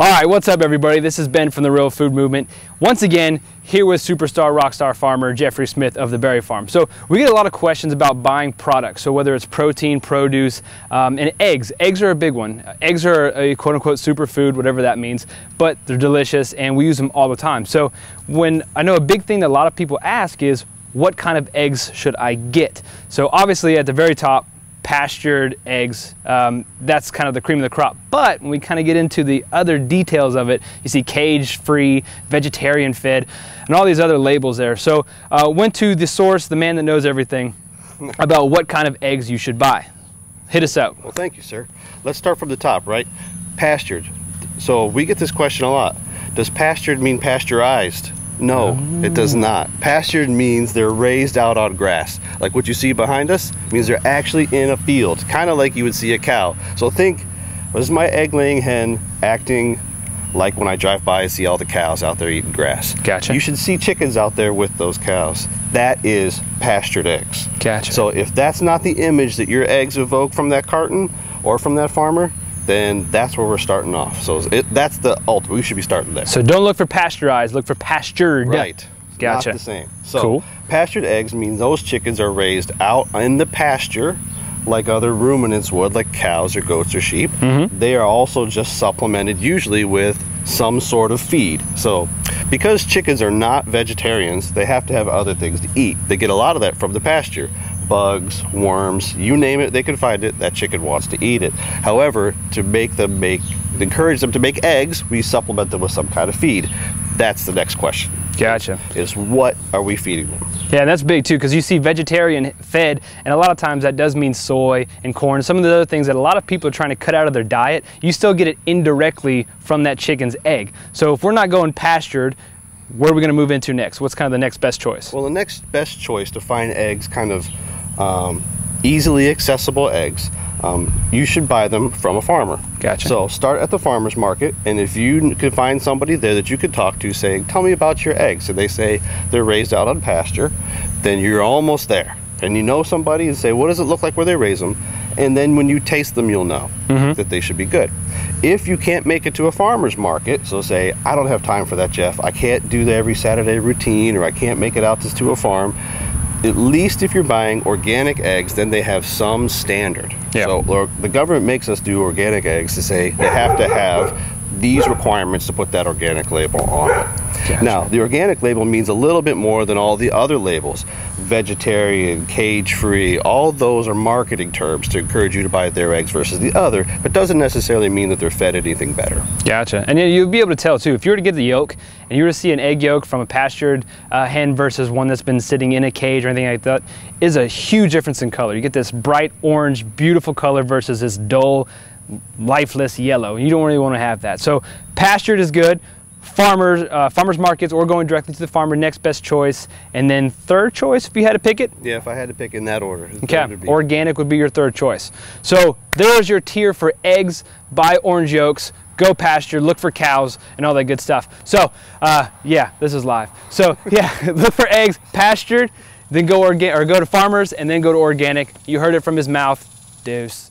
All right, what's up everybody? This is Ben from the Real Food Movement. Once again, here with superstar rockstar farmer Geoffrey Smith of the Berry Farm. So we get a lot of questions about buying products. So whether it's protein, produce, and eggs. Eggs are a big one. Eggs are a quote unquote superfood, whatever that means, but they're delicious and we use them all the time. So when I know a big thing that a lot of people ask is, what kind of eggs should I get? So obviously at the very top, pastured eggs, that's kind of the cream of the crop. But when we kind of get into the other details of it, you see cage-free, vegetarian-fed, and all these other labels there. So went to the source, the man that knows everything, about what kind of eggs you should buy. Hit us up. Well, thank you, sir. Let's start from the top, right? Pastured. So we get this question a lot. Does pastured mean pasteurized? No, it does not. Pastured means they're raised out on grass. Like what you see behind us means they're actually in a field, kind of like you would see a cow. So think, this is my egg-laying hen acting like when I drive by and see all the cows out there eating grass. Gotcha. You should see chickens out there with those cows. That is pastured eggs. Gotcha. So if that's not the image that your eggs evoke from that carton or from that farmer, then that's where we're starting off. So that's the ultimate. We should be starting there. So don't look for pasteurized, look for pastured. Right. Gotcha. Not the same. So cool. Pastured eggs means those chickens are raised out in the pasture like other ruminants would, like cows or goats or sheep. They are also just supplemented usually with some sort of feed. So because chickens are not vegetarians, they have to have other things to eat. They get a lot of that from the pasture. Bugs, worms, you name it, they can find it. That chicken wants to eat it. However, to encourage them to make eggs, we supplement them with some kind of feed. That's the next question. Gotcha. Is what are we feeding them? Yeah, that's big too, because you see vegetarian fed, and a lot of times that does mean soy and corn, some of the other things that a lot of people are trying to cut out of their diet. You still get it indirectly from that chicken's egg. So if we're not going pastured, where are we going to move into next? What's kind of the next best choice? Well, the next best choice to find eggs, kind of easily accessible eggs, you should buy them from a farmer. Gotcha. So start at the farmer's market, and if you can find somebody there that you could talk to saying, tell me about your eggs, and they say they're raised out on pasture, then you're almost there. And you know somebody and say, what does it look like where they raise them? And then when you taste them, you'll know that they should be good. If you can't make it to a farmer's market, so say, I don't have time for that, Jeff, I can't do the every Saturday routine, or I can't make it out to a farm, at least if you're buying organic eggs, then they have some standard. Yeah. So the government makes us do organic eggs to say they have to have these requirements to put that organic label on it. Gotcha. Now, the organic label means a little bit more than all the other labels. Vegetarian, cage-free, all those are marketing terms to encourage you to buy their eggs versus the other, but doesn't necessarily mean that they're fed anything better. Gotcha. And you'll be able to tell too, if you were to get the yolk and you were to see an egg yolk from a pastured hen versus one that's been sitting in a cage or anything like that, is a huge difference in color. You get this bright orange, beautiful color versus this dull, lifeless yellow. You don't really want to have that. So pastured is good. Farmers markets, or going directly to the farmer, next best choice. And then third choice, if you had to pick it? Yeah, if I had to pick in that order. Okay, organic would be your third choice. So there's your tier for eggs. Buy orange yolks, go pasture, look for cows, and all that good stuff. So yeah, this is live. So yeah, look for eggs, pastured, then go to farmers, and then go to organic. You heard it from his mouth. Deuce.